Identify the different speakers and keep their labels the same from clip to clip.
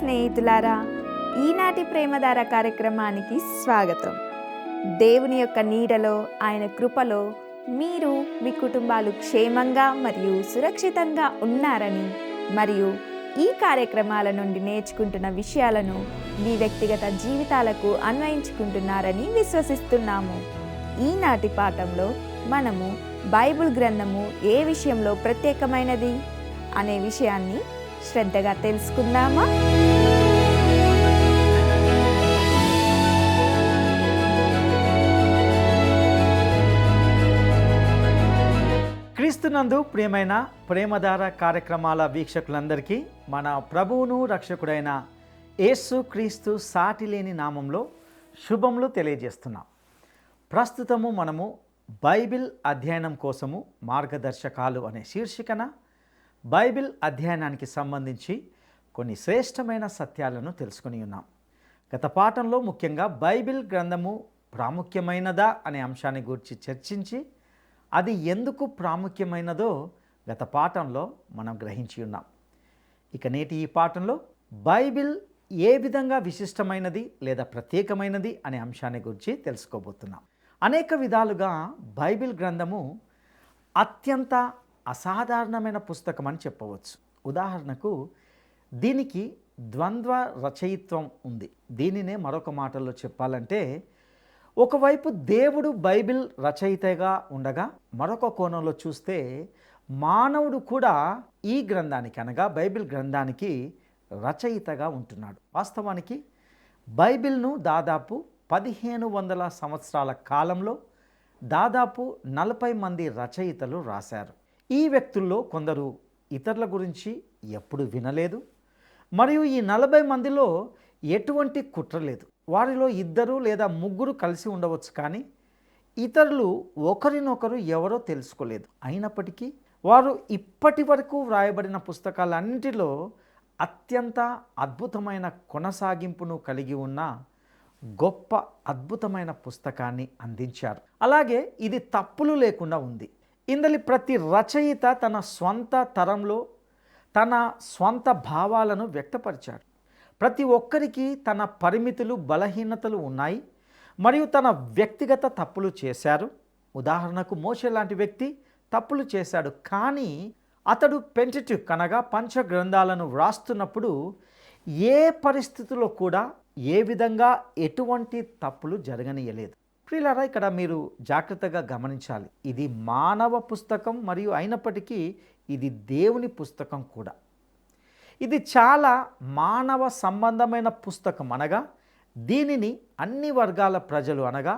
Speaker 1: స్నేహితులారా, ఈనాటి ప్రేమధార కార్యక్రమానికి స్వాగతం. దేవుని యొక్క నీడలో, ఆయన కృపలో మీరు మీ కుటుంబాలు క్షేమంగా మరియు సురక్షితంగా ఉన్నారని, మరియు ఈ కార్యక్రమాల నుండి నేర్చుకుంటున్న విషయాలను మీ వ్యక్తిగత జీవితాలకు అన్వయించుకుంటున్నారని విశ్వసిస్తున్నాము. ఈనాటి పాఠంలో మనము బైబిల్ గ్రంథము ఏ విషయంలో ప్రత్యేకమైనది అనే విషయాన్ని శ్రద్ధగా తెలుసుకుందామా?
Speaker 2: క్రీస్తునందు ప్రియమైన ప్రేమధార కార్యక్రమాల వీక్షకులందరికీ మన ప్రభువును రక్షకుడైన యేసు క్రీస్తు సాటిలేని నామంలో శుభములు తెలియజేస్తున్నాం. ప్రస్తుతము మనము బైబిల్ అధ్యయనం కోసము మార్గదర్శకాలు అనే శీర్షికన బైబిల్ అధ్యయనానికి సంబంధించి కొన్ని శ్రేష్టమైన సత్యాలను తెలుసుకుని ఉన్నాం. గత పాఠంలో ముఖ్యంగా బైబిల్ గ్రంథము ప్రాముఖ్యమైనదా అనే అంశాన్ని గురించి చర్చించి అది ఎందుకు ప్రాముఖ్యమైనదో గత పాఠంలో మనం గ్రహించి ఉన్నాం. ఇక నేటి ఈ పాఠంలో బైబిల్ ఏ విధంగా విశిష్టమైనది లేదా ప్రత్యేకమైనది అనే అంశాన్ని గురించి తెలుసుకోబోతున్నాం. అనేక విధాలుగా బైబిల్ గ్రంథము అత్యంత అసాధారణమైన పుస్తకం అని చెప్పవచ్చు. ఉదాహరణకు దీనికి ద్వంద్వ రచయిత్వం ఉంది. దీనినే మరొక మాటల్లో చెప్పాలంటే, ఒకవైపు దేవుడు బైబిల్ రచయితగా ఉండగా, మరొక కోణంలో చూస్తే మానవుడు కూడా ఈ గ్రంథానికి అనగా బైబిల్ గ్రంథానికి రచయితగా ఉంటున్నాడు. వాస్తవానికి బైబిల్ను దాదాపు 1500 సంవత్సరాల కాలంలో దాదాపు 40 మంది రచయితలు రాశారు. ఈ వ్యక్తుల్లో కొందరు ఇతరుల గురించి ఎప్పుడు వినలేదు, మరియు ఈ 40 మందిలో ఎటువంటి కుట్ర లేదు. వారిలో 2 లేదా 3 కలిసి ఉండవచ్చు, కానీ ఇతరులు ఒకరినొకరు ఎవరో తెలుసుకోలేదు. అయినప్పటికీ వారు ఇప్పటి వరకు వ్రాయబడిన పుస్తకాలన్నింటిలో అత్యంత అద్భుతమైన కొనసాగింపును కలిగి ఉన్న గొప్ప అద్భుతమైన పుస్తకాన్ని అందించారు. అలాగే ఇది తప్పులు లేకుండా ఉంది. ఇందులో ప్రతి రచయిత తన స్వంత తరంలో తన స్వంత భావాలను వ్యక్తపరిచాడు. ప్రతి ఒక్కరికి తన పరిమితులు, బలహీనతలు ఉన్నాయి, మరియు తన వ్యక్తిగత తప్పులు చేశారు. ఉదాహరణకు మోషే లాంటి వ్యక్తి తప్పులు చేశాడు, కానీ అతడు పెంటెట్యూక్ అనగా పంచ గ్రంథాలను వ్రాస్తున్నప్పుడు ఏ పరిస్థితుల్లో కూడా ఏ విధంగా ఎటువంటి తప్పులు జరగనీయలేదు. ప్రియులారా, ఇక్కడ మీరు జాగ్రత్తగా గమనించాలి. ఇది మానవ పుస్తకం, మరియు అయినప్పటికీ ఇది దేవుని పుస్తకం కూడా. ఇది చాలా మానవ సంబంధమైన పుస్తకం, అనగా దీనిని అన్ని వర్గాల ప్రజలు అనగా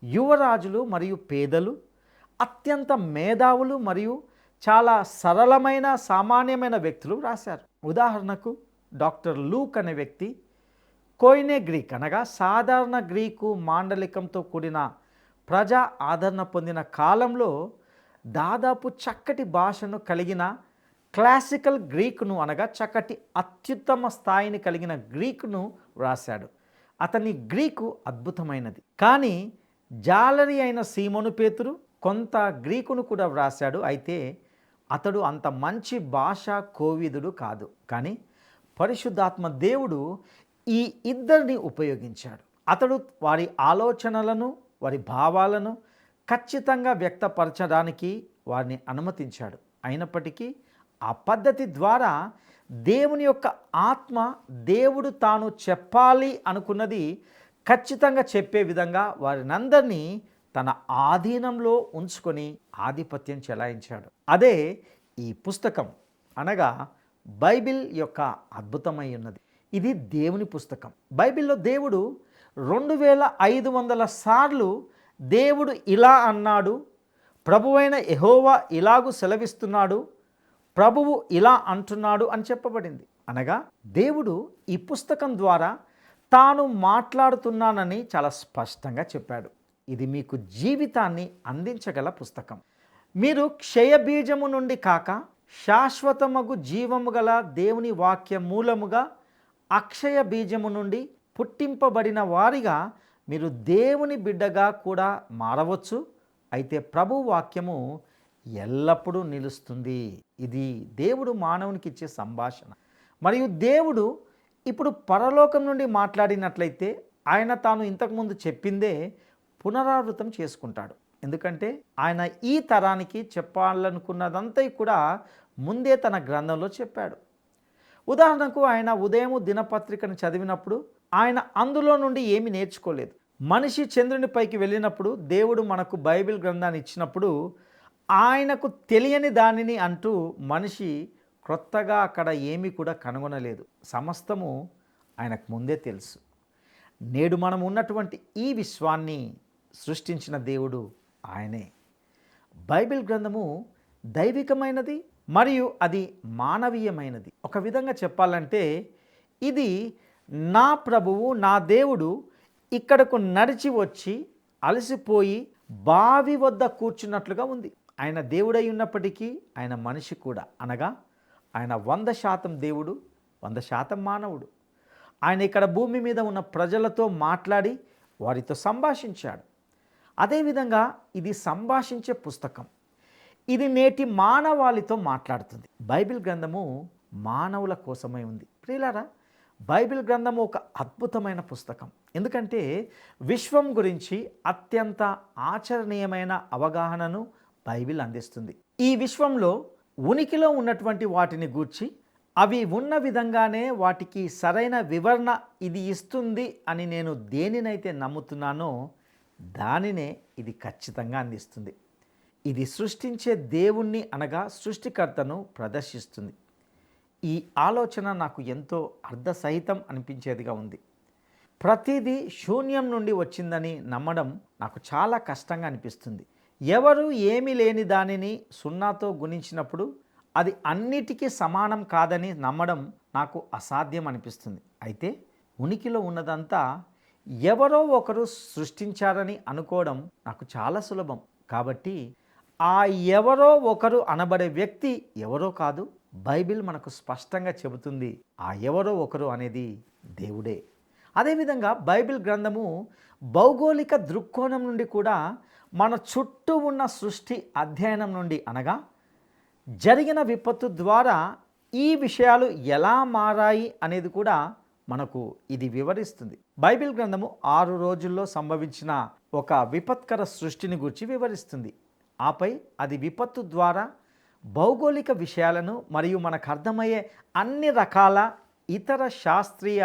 Speaker 2: యువరాజులు మరియు పేదలు, అత్యంత మేధావులు మరియు చాలా సరళమైన సామాన్యమైన వ్యక్తులు రాశారు. ఉదాహరణకు డాక్టర్ లూక్ అనే వ్యక్తి కోయినే గ్రీక్ అనగా సాధారణ గ్రీకు మాండలికంతో కూడిన ప్రజా ఆదరణ పొందిన కాలంలో దాదాపు చక్కటి భాషను కలిగిన క్లాసికల్ గ్రీకును అనగా చక్కటి అత్యుత్తమ స్థాయిని కలిగిన గ్రీకును వ్రాశాడు. అతని గ్రీకు అద్భుతమైనది, కానీ జాలరి అయిన సీమోను పేతురు కొంత గ్రీకును కూడా వ్రాశాడు. అయితే అతడు అంత మంచి భాషా కోవిదుడు కాదు, కానీ పరిశుద్ధాత్మ దేవుడు ఈ ఇద్దరిని ఉపయోగించాడు. అతడు వారి ఆలోచనలను, వారి భావాలను ఖచ్చితంగా వ్యక్తపరచడానికి వారిని అనుమతించాడు. అయినప్పటికీ ఆ పద్ధతి ద్వారా దేవుని యొక్క ఆత్మ, దేవుడు తాను చెప్పాలి అనుకున్నది ఖచ్చితంగా చెప్పే విధంగా వారినందరినీ తన ఆధీనంలో ఉంచుకొని ఆధిపత్యం చెలాయించాడు. అదే ఈ పుస్తకం అనగా బైబిల్ యొక్క అద్భుతమై ఉన్నది. ఇది దేవుని పుస్తకం. బైబిల్లో దేవుడు 2500 సార్లు దేవుడు ఇలా అన్నాడు, ప్రభువైన యెహోవా ఇలాగు సెలవిస్తున్నాడు, ప్రభువు ఇలా అంటున్నాడు అని చెప్పబడింది. అనగా దేవుడు ఈ పుస్తకం ద్వారా తాను మాట్లాడుతున్నానని చాలా స్పష్టంగా చెప్పాడు. ఇది మీకు జీవితాన్ని అందించగల పుస్తకం. మీరు క్షయబీజము నుండి కాక శాశ్వతమగు జీవము గల దేవుని వాక్య మూలముగా అక్షయ బీజము నుండి పుట్టింపబడిన వారిగా మీరు దేవుని బిడ్డగా కూడా మారవచ్చు. అయితే ప్రభు వాక్యము ఎల్లప్పుడూ నిలుస్తుంది. ఇది దేవుడు మానవునికి ఇచ్చే సంభాషణ. మరియు దేవుడు ఇప్పుడు పరలోకం నుండి మాట్లాడినట్లయితే ఆయన తాను ఇంతకుముందు చెప్పిందే పునరావృతం చేసుకుంటాడు. ఎందుకంటే ఆయన ఈ తరానికి చెప్పాలనుకున్నదంతా కూడా ముందే తన గ్రంథంలో చెప్పాడు. ఉదాహరణకు ఆయన ఉదయం దినపత్రికను చదివినప్పుడు ఆయన అందులో నుండి ఏమి నేర్చుకోలేదు. మనిషి చంద్రునిపైకి వెళ్ళినప్పుడు దేవుడు మనకు బైబిల్ గ్రంథాన్ని ఇచ్చినప్పుడు ఆయనకు తెలియని దానిని అంటూ మనిషి క్రొత్తగా అక్కడ ఏమీ కూడా కనుగొనలేదు. సమస్తము ఆయనకు ముందే తెలుసు. నేడు మనం ఉన్నటువంటి ఈ విశ్వాన్ని సృష్టించిన దేవుడు ఆయనే. బైబిల్ గ్రంథము దైవికమైనది మరియు అది మానవీయమైనది. ఒక విధంగా చెప్పాలంటే ఇది నా ప్రభువు నా దేవుడు ఇక్కడకు నడిచి వచ్చి అలసిపోయి బావి వద్ద కూర్చున్నట్లుగా ఉంది. ఆయన దేవుడై ఉన్నప్పటికీ ఆయన మనిషి కూడా, అనగా ఆయన 100% దేవుడు 100% మానవుడు. ఆయన ఇక్కడ భూమి మీద ఉన్న ప్రజలతో మాట్లాడి వారితో సంభాషించాడు. అదేవిధంగా ఇది సంభాషించే పుస్తకం. ఇది నేటి మానవాళితో మాట్లాడుతుంది. బైబిల్ గ్రంథము మానవుల కోసమై ఉంది. ప్రియులారా, బైబిల్ గ్రంథము ఒక అద్భుతమైన పుస్తకం. ఎందుకంటే విశ్వం గురించి అత్యంత ఆచరణీయమైన అవగాహనను బైబిల్ అందిస్తుంది. ఈ విశ్వంలో ఉనికిలో ఉన్నటువంటి వాటిని గూర్చి అవి ఉన్న విధంగానే వాటికి సరైన వివరణ ఇది ఇస్తుంది అని నేను దేనినైతే నమ్ముతున్నానో దానినే ఇది ఖచ్చితంగా అందిస్తుంది. ఇది సృష్టించే దేవుణ్ణి అనగా సృష్టికర్తను ప్రదర్శిస్తుంది. ఈ ఆలోచన నాకు ఎంతో అర్థసహితం అనిపించేదిగా ఉంది. ప్రతిదీ శూన్యం నుండి వచ్చిందని నమ్మడం నాకు చాలా కష్టంగా అనిపిస్తుంది. ఎవరు ఏమీ లేని దానిని సున్నాతో గుణించినప్పుడు అది అన్నిటికీ సమానం కాదని నమ్మడం నాకు అసాధ్యం అనిపిస్తుంది. అయితే ఉనికిలో ఉన్నదంతా ఎవరో ఒకరు సృష్టించారని అనుకోవడం నాకు చాలా సులభం. కాబట్టి ఆ ఎవరో ఒకరు అనబడే వ్యక్తి ఎవరో కాదు, బైబిల్ మనకు స్పష్టంగా చెబుతుంది ఆ ఎవరో ఒకరు అనేది దేవుడే. అదేవిధంగా బైబిల్ గ్రంథము భౌగోళిక దృక్కోణం నుండి కూడా మన చుట్టూ ఉన్న సృష్టి అధ్యయనం నుండి, అనగా జరిగిన విపత్తు ద్వారా ఈ విషయాలు ఎలా మారాయి అనేది కూడా మనకు ఇది వివరిస్తుంది. బైబిల్ గ్రంథము 6 రోజుల్లో సంభవించిన ఒక విపత్కర సృష్టిని గురించి వివరిస్తుంది. ఆపై అది విపత్తు ద్వారా భౌగోళిక విషయాలను మరియు మనకు అర్థమయ్యే అన్ని రకాల ఇతర శాస్త్రీయ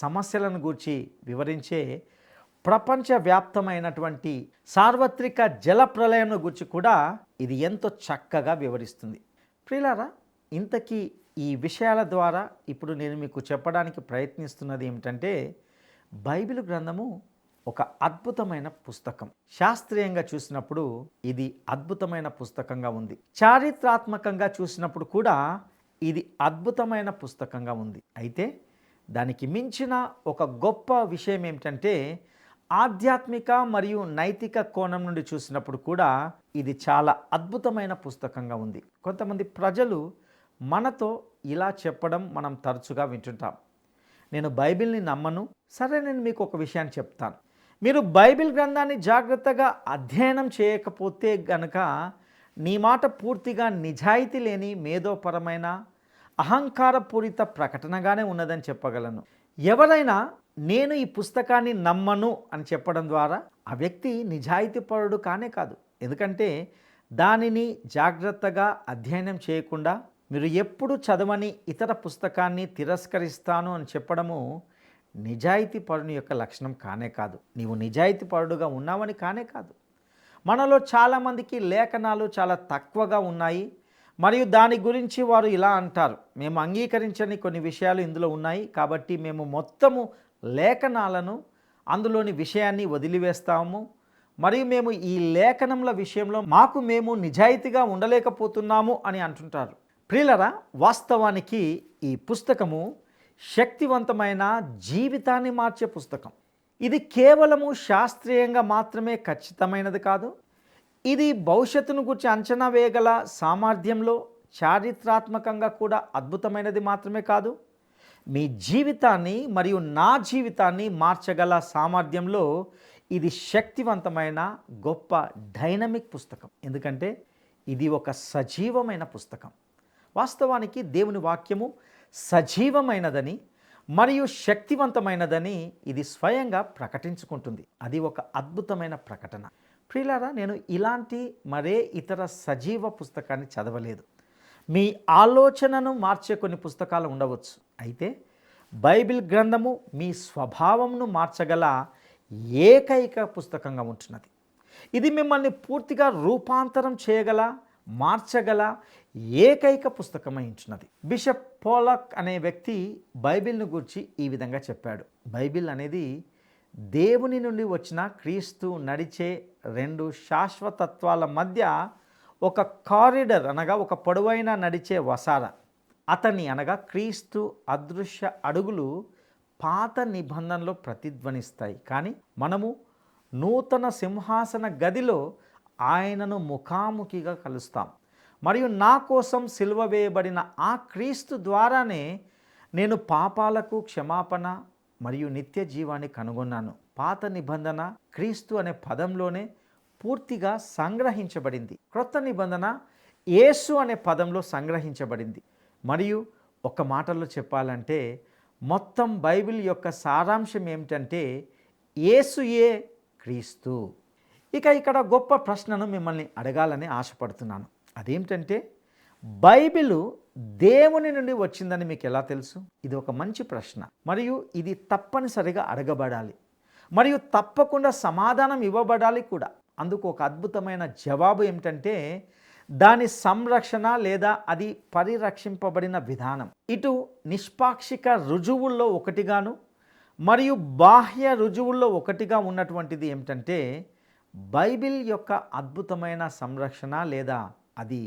Speaker 2: సమస్యలను గురించి వివరించే ప్రపంచవ్యాప్తమైనటువంటి సార్వత్రిక జల ప్రళయం గురించి కూడా ఇది ఎంతో చక్కగా వివరిస్తుంది. ప్రియులారా, ఇంతకీ ఈ విషయాల ద్వారా ఇప్పుడు నేను మీకు చెప్పడానికి ప్రయత్నిస్తున్నది ఏమిటంటే బైబిల్ గ్రంథము ఒక అద్భుతమైన పుస్తకం. శాస్త్రీయంగా చూసినప్పుడు ఇది అద్భుతమైన పుస్తకంగా ఉంది. చారిత్రాత్మకంగా చూసినప్పుడు కూడా ఇది అద్భుతమైన పుస్తకంగా ఉంది. అయితే దానికి మించిన ఒక గొప్ప విషయం ఏమిటంటే ఆధ్యాత్మిక మరియు నైతిక కోణం నుండి చూసినప్పుడు కూడా ఇది చాలా అద్భుతమైన పుస్తకంగా ఉంది. కొంతమంది ప్రజలు మనతో ఇలా చెప్పడం మనం తరచుగా వింటుంటాం, నేను బైబిల్ని నమ్మను. సరే, నేను మీకు ఒక విషయాన్ని చెప్తాను. మీరు బైబిల్ గ్రంథాన్ని జాగ్రత్తగా అధ్యయనం చేయకపోతే గనక నీ మాట పూర్తిగా నిజాయితీ లేని మేధోపరమైన అహంకారపూరిత ప్రకటనగానే ఉన్నదని చెప్పగలను. ఎవరైనా నేను ఈ పుస్తకాన్ని నమ్మను అని చెప్పడం ద్వారా ఆ వ్యక్తి నిజాయితీపరుడు కానే కాదు. ఎందుకంటే దానిని జాగ్రత్తగా అధ్యయనం చేయకుండా మీరు ఎప్పుడు చదవని ఇతర పుస్తకాన్ని తిరస్కరిస్తాను అని చెప్పడము నిజాయితీపరుని యొక్క లక్షణం కానే కాదు. నీవు నిజాయితీపరుడుగా ఉన్నావని కానే కాదు. మనలో చాలామందికి లేఖనాలు చాలా తక్కువగా ఉన్నాయి మరియు దాని గురించి వారు ఇలా అంటారు, మేము అంగీకరించని కొన్ని విషయాలు ఇందులో ఉన్నాయి కాబట్టి మేము మొత్తము లేఖనాలను అందులోని విషయాన్ని వదిలివేస్తాము మరియు మేము ఈ లేఖనముల విషయంలో మేము నిజాయితీగా ఉండలేకపోతున్నాము అని అంటుంటారు. ప్రియులరా, వాస్తవానికి ఈ పుస్తకము శక్తివంతమైన జీవితాన్ని మార్చే పుస్తకం. ఇది కేవలము శాస్త్రీయంగా మాత్రమే ఖచ్చితమైనది కాదు. ఇది భవిష్యత్తును గురించి అంచనా వేయగల సామర్థ్యంలో చారిత్రాత్మకంగా కూడా అద్భుతమైనది మాత్రమే కాదు, మీ జీవితాన్ని మరియు నా జీవితాన్ని మార్చగల సామర్థ్యంలో ఇది శక్తివంతమైన గొప్ప డైనమిక్ పుస్తకం. ఎందుకంటే ఇది ఒక సజీవమైన పుస్తకం. వాస్తవానికి దేవుని వాక్యము సజీవమైనదని మరియు శక్తివంతమైనదని ఇది స్వయంగా ప్రకటించుకుంటుంది. అది ఒక అద్భుతమైన ప్రకటన. ప్రియులారా, నేను ఇలాంటి మరే ఇతర సజీవ పుస్తకాన్ని చదవలేదు. మీ ఆలోచనను మార్చే కొన్ని పుస్తకాలు ఉండవచ్చు, అయితే బైబిల్ గ్రంథము మీ స్వభావంను మార్చగల ఏకైక పుస్తకంగా ఉంటున్నది. ఇది మిమ్మల్ని పూర్తిగా రూపాంతరం చేయగల, మార్చగల ఏకైక పుస్తకమై ఉంటున్నది. బిషప్ పోలక్ అనే వ్యక్తి బైబిల్ను గురించి ఈ విధంగా చెప్పాడు. బైబిల్ అనేది దేవుని నుండి వచ్చిన క్రీస్తు నడిచే రెండు శాశ్వతత్వాల మధ్య ఒక కారిడర్, అనగా ఒక పొడవైన నడిచే వసార. అతని అనగా క్రీస్తు అదృశ్య అడుగులు పాత నిబంధనలో ప్రతిధ్వనిస్తాయి, కానీ మనము నూతన సింహాసన గదిలో ఆయనను ముఖాముఖిగా కలుస్తాం. మరియు నా కోసం సిలువ వేయబడిన ఆ క్రీస్తు ద్వారానే నేను పాపాలకు క్షమాపణ మరియు నిత్య జీవాన్ని కనుగొన్నాను. పాత నిబంధన క్రీస్తు అనే పదంలోనే పూర్తిగా సంగ్రహించబడింది. క్రొత్త నిబంధన యేసు అనే పదంలో సంగ్రహించబడింది. మరియు ఒక మాటలో చెప్పాలంటే మొత్తం బైబిల్ యొక్క సారాంశం ఏమిటంటే యేసుయే క్రీస్తు. ఇక ఇక్కడ గొప్ప ప్రశ్నను మిమ్మల్ని అడగాలని ఆశపడుతున్నాను. అదేమిటంటే బైబిలు దేవుని నుండి వచ్చిందని మీకు ఎలా తెలుసు? ఇది ఒక మంచి ప్రశ్న, మరియు ఇది తప్పనిసరిగా అడగబడాలి, మరియు తప్పకుండా సమాధానం ఇవ్వబడాలి కూడా. అందుకు ఒక అద్భుతమైన జవాబు ఏమిటంటే దాని సంరక్షణ లేదా అది పరిరక్షింపబడిన విధానం. ఇటు నిష్పాక్షిక రుజువుల్లో ఒకటిగాను మరియు బాహ్య రుజువుల్లో ఒకటిగా ఉన్నటువంటిది ఏమిటంటే బైబిల్ యొక్క అద్భుతమైన సంరక్షణ లేదా అది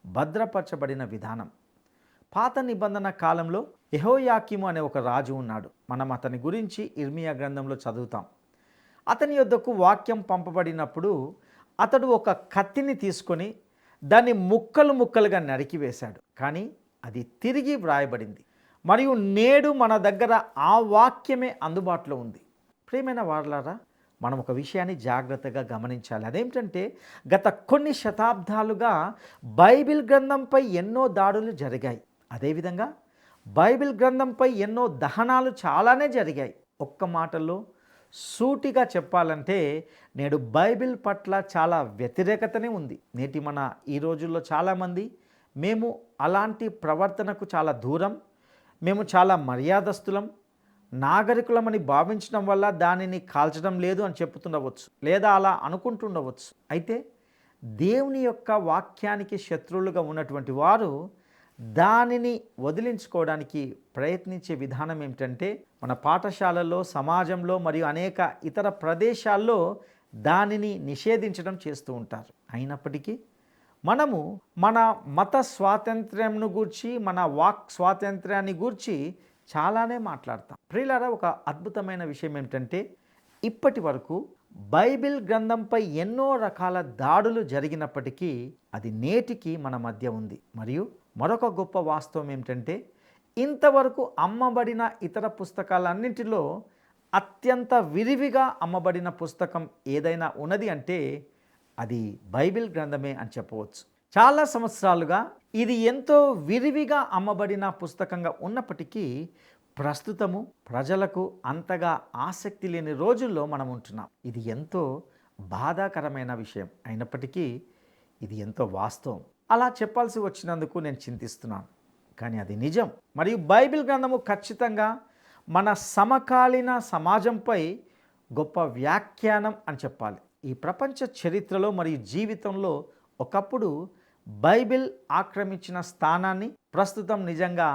Speaker 2: భద్రపరచబడిన విధానం. పాత నిబంధన కాలంలో యెహోయాకీము అనే ఒక రాజు ఉన్నాడు. మనం అతని గురించి ఇర్మియా గ్రంథంలో చదువుతాం. అతని యొద్దకు వాక్యం పంపబడినప్పుడు అతడు ఒక కత్తిని తీసుకొని దాన్ని ముక్కలు ముక్కలుగా నరికివేశాడు, కానీ అది తిరిగి వ్రాయబడింది. మరియు నేడు మన దగ్గర ఆ వాక్యమే అందుబాటులో ఉంది. ప్రియమైన వారలారా, మనం ఒక విషయాన్ని జాగ్రత్తగా గమనించాలి. అదేమిటంటే గత కొన్ని శతాబ్దాలుగా బైబిల్ గ్రంథంపై ఎన్నో దాడులు జరిగాయి. అదేవిధంగా బైబిల్ గ్రంథంపై ఎన్నో దహనాలు చాలానే జరిగాయి. ఒక్క మాటలో సూటిగా చెప్పాలంటే నేడు బైబిల్ పట్ల చాలా వ్యతిరేకతనే ఉంది. నేటి మన ఈ రోజుల్లో చాలామంది మేము అలాంటి ప్రవర్తనకు చాలా దూరం, మేము చాలా మర్యాదస్తులం, నాగరికులమని భావించడం వల్ల దానిని కాల్చడం లేదు అని చెప్పుతుండవచ్చు, లేదా అలా అనుకుంటుండవచ్చు. అయితే దేవుని యొక్క వాక్యానికి శత్రువులుగా ఉన్నటువంటి వారు దానిని వదిలించుకోవడానికి ప్రయత్నించే విధానం ఏమిటంటే మన పాఠశాలల్లో, సమాజంలో మరియు అనేక ఇతర ప్రదేశాల్లో దానిని నిషేధించడం చేస్తూ ఉంటారు. అయినప్పటికీ మనము మన మత స్వాతంత్ర్యంను గూర్చి, మన వాక్ స్వాతంత్ర్యాన్ని గూర్చి చాలానే మాట్లాడతాం. ప్రియులారా, ఒక అద్భుతమైన విషయం ఏమిటంటే ఇప్పటి వరకు బైబిల్ గ్రంథంపై ఎన్నో రకాల దాడులు జరిగినప్పటికీ అది నేటికి మన మధ్య ఉంది. మరియు మరొక గొప్ప వాస్తవం ఏమిటంటే ఇంతవరకు అమ్మబడిన ఇతర పుస్తకాలన్నింటిలో అత్యంత విరివిగా అమ్మబడిన పుస్తకం ఏదైనా ఉన్నది అంటే అది బైబిల్ గ్రంథమే అని చెప్పవచ్చు. చాలా సంవత్సరాలుగా ఇది ఎంతో విరివిగా అమ్మబడిన పుస్తకంగా ఉన్నప్పటికీ ప్రస్తుతము ప్రజలకు అంతగా ఆసక్తి లేని రోజుల్లో మనం ఉంటున్నాం. ఇది ఎంతో బాధాకరమైన విషయం. అయినప్పటికీ ఇది ఎంతో వాస్తవం. అలా చెప్పాల్సి వచ్చినందుకు నేను చింతిస్తున్నాను, కానీ అది నిజం. మరియు బైబిల్ గ్రంథము ఖచ్చితంగా మన సమకాలీన సమాజంపై గొప్ప వ్యాఖ్యానం అని చెప్పాలి. ఈ ప్రపంచ చరిత్రలో మరియు జీవితంలో ఒకప్పుడు బైబిల్ ఆక్రమించిన స్థానాన్ని ప్రస్తుతం నిజంగా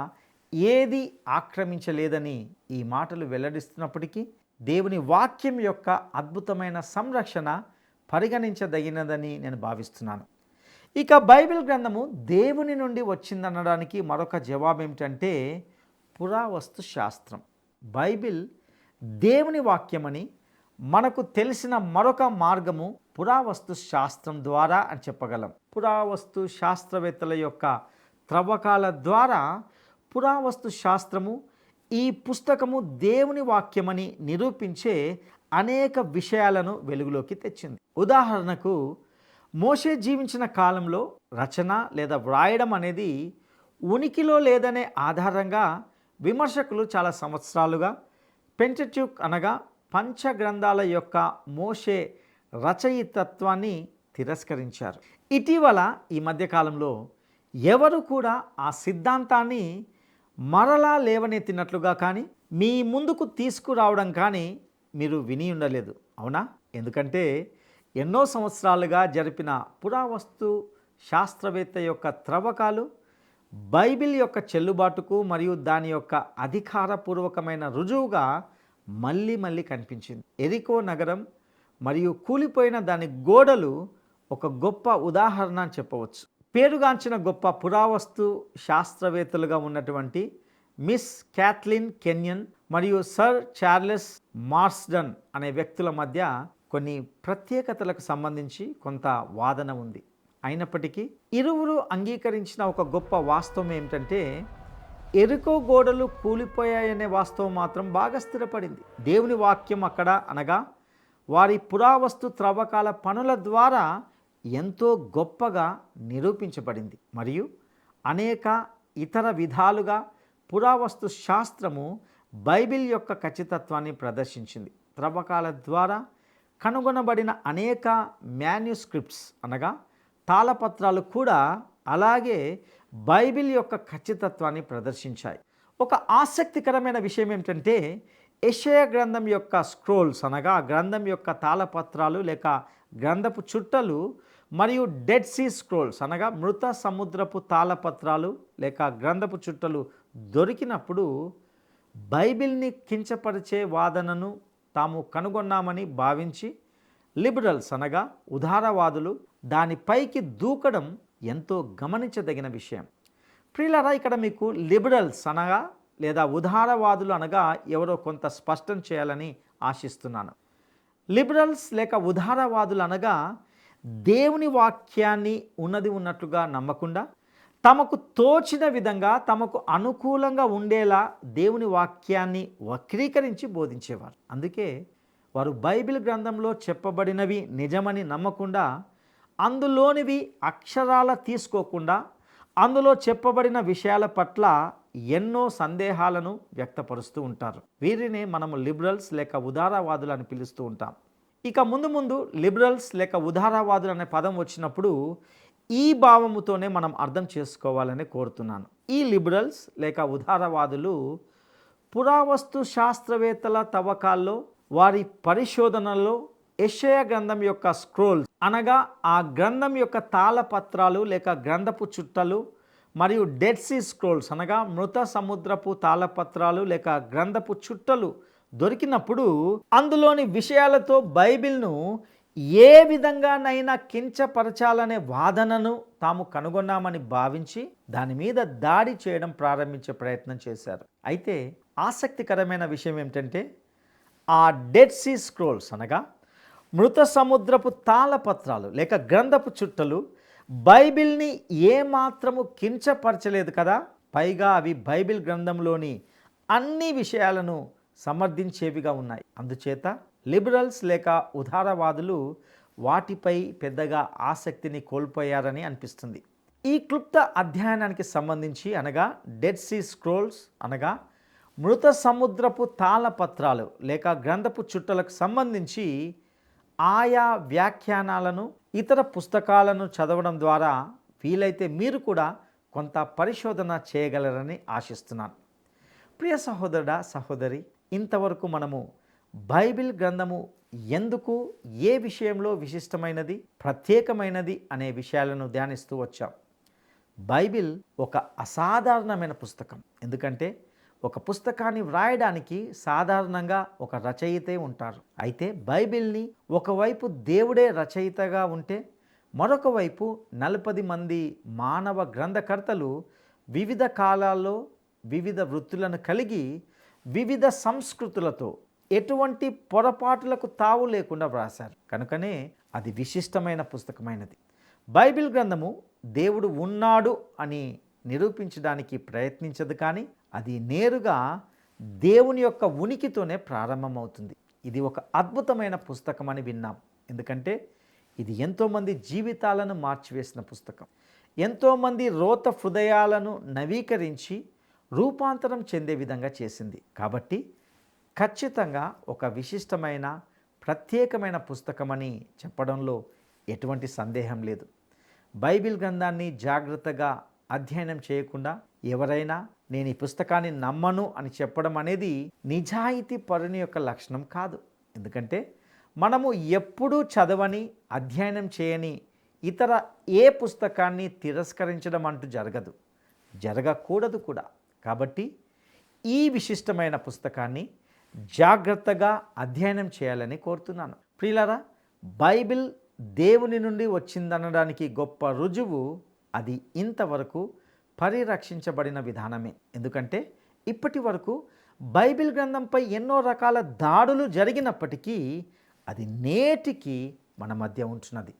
Speaker 2: ఏది ఆక్రమించలేదని ఈ మాటలు వెల్లడిస్తున్నప్పటికీ దేవుని వాక్యం యొక్క అద్భుతమైన సంరక్షణ పరిగణించదగినదని నేను భావిస్తున్నాను. ఇక బైబిల్ గ్రంథము దేవుని నుండి వచ్చిందనడానికి మరొక జవాబు ఏమిటంటే పురావస్తు శాస్త్రం. బైబిల్ దేవుని వాక్యమని మనకు తెలిసిన మరొక మార్గము పురావస్తు శాస్త్రం ద్వారా అని చెప్పగలం. పురావస్తు శాస్త్రవేత్తల యొక్క త్రవ్వకాల ద్వారా పురావస్తు శాస్త్రము ఈ పుస్తకము దేవుని వాక్యమని నిరూపించే అనేక విషయాలను వెలుగులోకి తెచ్చింది. ఉదాహరణకు మోషే జీవించిన కాలంలో రచన లేదా వ్రాయడం అనేది ఉనికిలో లేదనే ఆధారంగా విమర్శకులు చాలా సంవత్సరాలుగా పెంటెట్యూక్ అనగా పంచగ్రంథాల యొక్క మోషే రచయితత్వాన్ని తిరస్కరించారు. ఇటీవల ఈ మధ్యకాలంలో ఎవరు కూడా ఆ సిద్ధాంతాన్ని మరలా లేవనెత్తినట్లుగా కానీ మీ ముందుకు తీసుకురావడం కానీ మీరు విని ఉండలేదు, అవునా? ఎందుకంటే ఎన్నో సంవత్సరాలుగా జరిపిన పురావస్తు శాస్త్రవేత్త యొక్క త్రవ్వకాలు బైబిల్ యొక్క చెల్లుబాటుకు మరియు దాని యొక్క అధికారపూర్వకమైన రుజువుగా మళ్ళీ మళ్ళీ కనిపించింది. ఎరికో నగరం మరియు కూలిపోయిన దాని గోడలు ఒక గొప్ప ఉదాహరణ అని చెప్పవచ్చు. పేరుగాంచిన గొప్ప పురావస్తు శాస్త్రవేత్తలుగా ఉన్నటువంటి మిస్ క్యాథ్లిన్ కెన్యన్ మరియు సర్ చార్లెస్ మార్స్డన్ అనే వ్యక్తుల మధ్య కొన్ని ప్రత్యేకతలకు సంబంధించి కొంత వాదన ఉంది. అయినప్పటికీ ఇరువురు అంగీకరించిన ఒక గొప్ప వాస్తవం ఏమిటంటే ఎరికో గోడలు కూలిపోయాయనే వాస్తవం మాత్రం బాగా స్థిరపడింది. దేవుని వాక్యం అక్కడ అనగా వారి పురావస్తు త్రవ్వకాల పనుల ద్వారా ఎంతో గొప్పగా నిరూపించబడింది మరియు అనేక ఇతర విధాలుగా పురావస్తు శాస్త్రము బైబిల్ యొక్క ఖచ్చితత్వాన్ని ప్రదర్శించింది. త్రవ్వకాల ద్వారా కనుగొనబడిన అనేక మాన్యుస్క్రిప్ట్స్ అనగా తాళపత్రాలు కూడా అలాగే బైబిల్ యొక్క ఖచ్చితత్వాన్ని ప్రదర్శించాయి. ఒక ఆసక్తికరమైన విషయం ఏమిటంటే యెషయా గ్రంథం యొక్క స్క్రోల్స్ అనగా గ్రంథం యొక్క తాళపత్రాలు లేక గ్రంథపు చుట్టలు మరియు డెడ్ సీ స్క్రోల్స్ అనగా మృత సముద్రపు తాళపత్రాలు లేక గ్రంథపు చుట్టలు దొరికినప్పుడు బైబిల్ని కించపరిచే వాదనను తాము కనుగొన్నామని భావించి లిబరల్స్ అనగా ఉదారవాదులు దానిపైకి దూకడం ఎంతో గమనించదగిన విషయం. ప్రియులారా, ఇక్కడ మీకు లిబరల్స్ అనగా లేదా ఉదారవాదులు అనగా ఎవరో కొంత స్పష్టం చేయాలని ఆశిస్తున్నాను. లిబరల్స్ లేక ఉదారవాదులు అనగా దేవుని వాక్యాన్ని ఉన్నది ఉన్నట్లుగా నమ్మకుండా తమకు తోచిన విధంగా తమకు అనుకూలంగా ఉండేలా దేవుని వాక్యాన్ని వక్రీకరించి బోధించేవారు. అందుకే వారు బైబిల్ గ్రంథంలో చెప్పబడినవి నిజమని నమ్మకుండా అందులోనివి అక్షరాల తీసుకోకుండా అందులో చెప్పబడిన విషయాల పట్ల ఎన్నో సందేహాలను వ్యక్తపరుస్తూ ఉంటారు. వీరినే మనము లిబరల్స్ లేక ఉదారవాదులు అని పిలుస్తూ ఉంటాం. ఇక ముందు ముందు లిబరల్స్ లేక ఉదారవాదులు అనే పదం వచ్చినప్పుడు ఈ భావముతోనే మనం అర్థం చేసుకోవాలని కోరుతున్నాను. ఈ లిబరల్స్ లేక ఉదారవాదులు పురావస్తు శాస్త్రవేత్తల తవ్వకాల్లో వారి పరిశోధనలో యెషయా గ్రంథం యొక్క స్క్రోల్స్ అనగా ఆ గ్రంథం యొక్క తాళపత్రాలు లేక గ్రంథపు చుట్టలు మరియు డెడ్ సీ స్క్రోల్స్ అనగా మృత సముద్రపు తాళపత్రాలు లేక గ్రంథపు చుట్టలు దొరికినప్పుడు అందులోని విషయాలతో బైబిల్ను ఏ విధంగానైనా కించపరచాలనే వాదనను తాము కనుగొన్నామని భావించి దాని మీద దాడి చేయడం ప్రారంభించే ప్రయత్నం చేశారు. అయితే ఆసక్తికరమైన విషయం ఏమిటంటే ఆ డెడ్ సీ స్క్రోల్స్ అనగా మృత సముద్రపు తాళపత్రాలు లేక గ్రంథపు చుట్టలు బైబిల్ని ఏమాత్రము కించపరచలేదు కదా, పైగా అవి బైబిల్ గ్రంథంలోని అన్ని విషయాలను సమర్థించేవిగా ఉన్నాయి. అందుచేత లిబరల్స్ లేక ఉదారవాదులు వాటిపై పెద్దగా ఆసక్తిని కోల్పోయారని అనిపిస్తుంది. ఈ క్లుప్త అధ్యయనానికి సంబంధించి అనగా డెడ్ సీ స్క్రోల్స్ అనగా మృత సముద్రపు తాళపత్రాలు లేక గ్రంథపు చుట్టలకు సంబంధించి ఆయా వ్యాఖ్యానాలను ఇతర పుస్తకాలను చదవడం ద్వారా వీలైతే మీరు కూడా కొంత పరిశోధన చేయగలరని ఆశిస్తున్నాను. ప్రియ సహోదరుడా సహోదరి, ఇంతవరకు మనము బైబిల్ గ్రంథము ఎందుకు ఏ విషయంలో విశిష్టమైనది ప్రత్యేకమైనది అనే విషయాలను ధ్యానిస్తూ వచ్చాం. బైబిల్ ఒక అసాధారణమైన పుస్తకం. ఎందుకంటే ఒక పుస్తకాన్ని వ్రాయడానికి సాధారణంగా ఒక రచయితే ఉంటారు. అయితే బైబిల్ని ఒకవైపు దేవుడే రచయితగా ఉంటే మరొక వైపు 40 మంది మానవ గ్రంథకర్తలు వివిధ కాలాల్లో వివిధ వృత్తులను కలిగి వివిధ సంస్కృతులతో ఎటువంటి పొరపాటులకు తావు లేకుండా వ్రాశారు. కనుకనే అది విశిష్టమైన పుస్తకమైనది. బైబిల్ గ్రంథము దేవుడు ఉన్నాడు అని నిరూపించడానికి ప్రయత్నించదు, కానీ అది నేరుగా దేవుని యొక్క ఉనికితోనే ప్రారంభమవుతుంది. ఇది ఒక అద్భుతమైన పుస్తకం అని విన్నాం. ఎందుకంటే ఇది ఎంతోమంది జీవితాలను మార్చివేసిన పుస్తకం. ఎంతోమంది రోత హృదయాలను నవీకరించి రూపాంతరం చెందే విధంగా చేసింది. కాబట్టి ఖచ్చితంగా ఒక విశిష్టమైన ప్రత్యేకమైన పుస్తకమని చెప్పడంలో ఎటువంటి సందేహం లేదు. బైబిల్ గ్రంథాన్ని జాగ్రత్తగా అధ్యయనం చేయకుండా ఎవరైనా నేను ఈ పుస్తకాన్ని నమ్మను అని చెప్పడం అనేది నిజాయితీ పరుని యొక్క లక్షణం కాదు. ఎందుకంటే మనము ఎప్పుడూ చదవని, అధ్యయనం చేయని ఇతర ఏ పుస్తకాన్ని తిరస్కరించడం అంటూ జరగకూడదు కూడా. కాబట్టి ఈ విశిష్టమైన పుస్తకాన్ని జాగ్రత్తగా అధ్యయనం చేయాలని కోరుతున్నాను. ప్రియులారా, బైబిల్ దేవుని నుండి వచ్చిందనడానికి గొప్ప రుజువు అది ఇంతవరకు పరిరక్షించబడిన విధానమే. ఎందుకంటే ఇప్పటి వరకు బైబిల్ గ్రంథంపై ఎన్నో రకాల దాడులు జరిగినప్పటికీ అది నేటికి మన మధ్య ఉంటున్నది.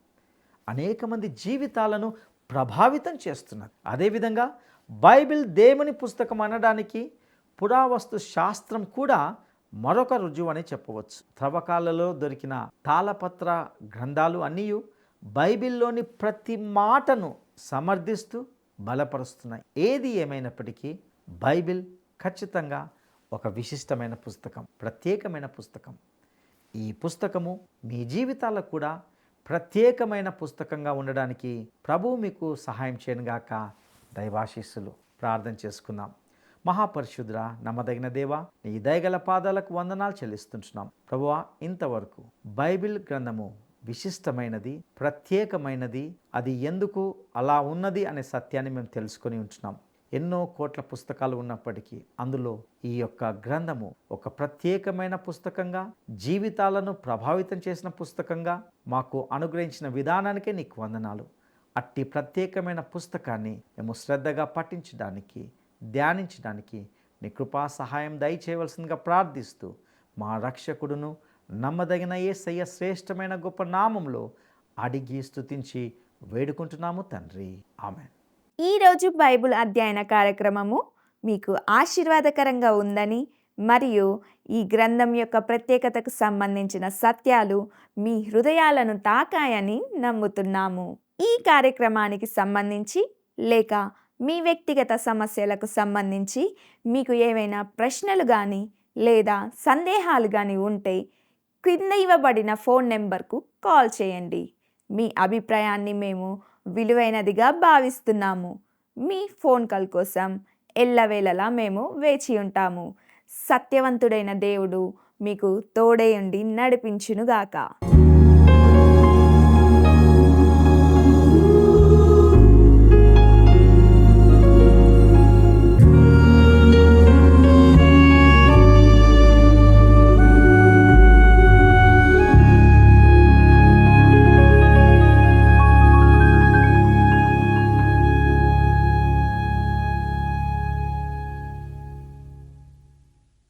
Speaker 2: అనేక మంది జీవితాలను ప్రభావితం చేస్తున్నది. అదేవిధంగా బైబిల్ దేవుని పుస్తకం అనడానికి పురావస్తు శాస్త్రం కూడా మరొక రుజువు అని చెప్పవచ్చు. త్రవ్వకాలలో దొరికిన తాళపత్ర గ్రంథాలు అన్నీ బైబిల్లోని ప్రతి మాటను సమర్థిస్తూ బలపరుస్తున్నాయి. ఏది ఏమైనప్పటికీ బైబిల్ ఖచ్చితంగా ఒక విశిష్టమైన పుస్తకం, ప్రత్యేకమైన పుస్తకం. ఈ పుస్తకము మీ జీవితాలకు కూడా ప్రత్యేకమైన పుస్తకంగా ఉండడానికి ప్రభువు మీకు సహాయం చేయనుగాక. దైవాశీస్సులు. ప్రార్థన చేసుకుందాం. మహాపరిశుద్ర, నమ్మదగిన దేవా, నీ దయగల పాదాలకు వందనాలు చెల్లిస్తుంటున్నాం. ప్రభువా, ఇంతవరకు బైబిల్ గ్రంథము విశిష్టమైనది, ప్రత్యేకమైనది, అది ఎందుకు అలా ఉన్నది అనే సత్యాన్ని మేము తెలుసుకొని ఉంటున్నాం. ఎన్నో కోట్ల పుస్తకాలు ఉన్నప్పటికీ అందులో ఈ యొక్క గ్రంథము ఒక ప్రత్యేకమైన పుస్తకంగా, జీవితాలను ప్రభావితం చేసిన పుస్తకంగా మాకు అనుగ్రహించిన విధానానికే నీకు వందనాలు. అట్టి ప్రత్యేకమైన పుస్తకాన్ని మేము శ్రద్ధగా పఠించడానికి, ధ్యానించడానికి నీ కృపా సహాయం దయచేయవలసిందిగా ప్రార్థిస్తూ మా రక్షకుడును నమ్మదగిన యేసయ్య శ్రేష్టమైన గొప్ప నామంలో అడిగి స్తుతించి వేడుకుంటున్నాము తండ్రి. ఆమేన్.
Speaker 1: ఈరోజు బైబిల్ అధ్యయన కార్యక్రమము మీకు ఆశీర్వాదకరంగా ఉందని మరియు ఈ గ్రంథం యొక్క ప్రత్యేకతకు సంబంధించిన సత్యాలు మీ హృదయాలను తాకాయని నమ్ముతున్నాము. ఈ కార్యక్రమానికి సంబంధించి లేక మీ వ్యక్తిగత సమస్యలకు సంబంధించి మీకు ఏవైనా ప్రశ్నలు కానీ లేదా సందేహాలు కానీ ఉంటే క్రింద ఇవ్వబడిన ఫోన్ నెంబర్కు కాల్ చేయండి. మీ అభిప్రాయాన్ని మేము విలువైనదిగా భావిస్తున్నాము. మీ ఫోన్ కాల్ కోసం ఎల్లవేళలా మేము వేచి ఉంటాము. సత్యవంతుడైన దేవుడు మీకు తోడై ఉండి నడిపించునుగాక.